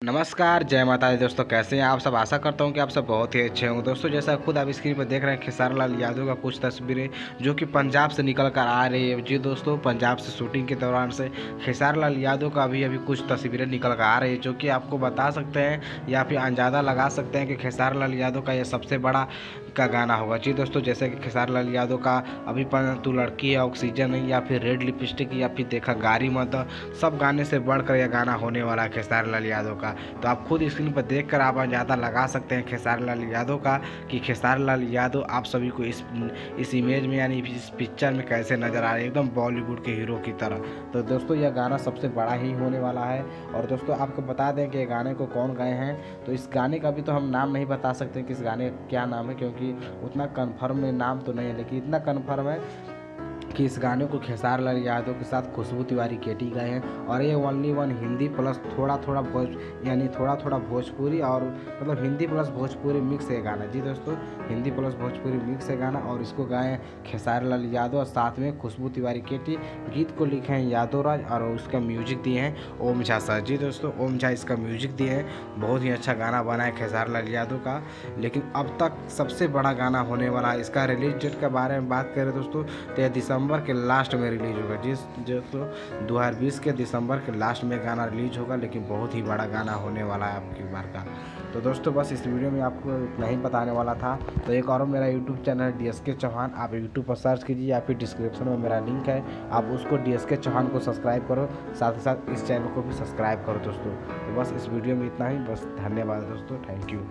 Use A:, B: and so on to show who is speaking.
A: नमस्कार, जय माता दी दोस्तों। कैसे हैं आप सब। आशा करता हूं कि आप सब बहुत ही अच्छे होंगे। दोस्तों जैसा खुद आप स्क्रीन पर देख रहे हैं खेसारी लाल यादव का कुछ तस्वीरें जो कि पंजाब से निकल कर आ रही है। जी दोस्तों, पंजाब से शूटिंग के दौरान से खेसारी लाल यादव का अभी कुछ तस्वीरें निकल कर आ रही है जो कि आपको बता सकते हैं या फिर अंदाज़ा लगा सकते हैं कि खेसारी लाल यादव का यह सबसे बड़ा का गाना होगा। जी दोस्तों, जैसे कि खेसारी लाल यादव का अभी तू लड़की है, ऑक्सीजन है, या फिर रेड लिपस्टिक, या फिर देखा गाड़ी मत, सब गाने से बढ़कर यह गाना होने वाला है खेसारी लाल यादव का। तो आप खुद स्क्रीन पर देखकर आप अंदाज़ा लगा सकते हैं खेसारी लाल यादव का कि खेसारी लाल यादव आप सभी को इस इमेज में यानी इस पिक्चर में कैसे नज़र आ रहे हैं, एकदम बॉलीवुड के हीरो की तरह। तो दोस्तों यह गाना सबसे बड़ा ही होने वाला है। और दोस्तों आपको बता दें कि गाने को कौन गाए हैं, तो इस गाने का भी तो हम नाम नहीं बता सकते कि इस गाने का क्या नाम है, क्योंकि उतना कन्फर्म नाम तो नहीं है, लेकिन इतना कन्फर्म है कि इस गाने को खेसारी लाल यादव के साथ खुशबू तिवारी केटी गाए हैं। और ये ओनली वन हिंदी प्लस थोड़ा थोड़ा भोजपुरी, और मतलब हिंदी प्लस भोजपुरी मिक्स है गाना। जी दोस्तों, हिंदी प्लस भोजपुरी मिक्स है गाना, और इसको गाए हैं खेसारी लाल यादव और साथ में खुशबू तिवारी केटी। गीत को लिखे हैं यादव राज और उसका म्यूजिक दिए हैं ओम झा सर। जी दोस्तों, ओम झा इसका म्यूजिक दिए हैं। बहुत ही अच्छा गाना बना है खेसारी लाल यादव का, लेकिन अब तक सबसे बड़ा गाना होने वाला है। इसका रिलीज डेट के बारे में बात करें दोस्तों, तो दिसंबर के लास्ट में रिलीज होगा। जो 2020 के दिसंबर के लास्ट में गाना रिलीज होगा, लेकिन बहुत ही बड़ा गाना होने वाला है आपकी बार का। तो दोस्तों बस इस वीडियो में आपको इतना ही बताने वाला था। तो एक और मेरा यूट्यूब चैनल है DSK चौहान, आप यूट्यूब पर सर्च कीजिए या फिर डिस्क्रिप्शन में मेरा लिंक है, आप उसको DSK चौहान को सब्सक्राइब करो, साथ ही साथ इस चैनल को भी सब्सक्राइब करो दोस्तों। तो बस इस वीडियो में इतना ही, बस धन्यवाद दोस्तों, थैंक यू।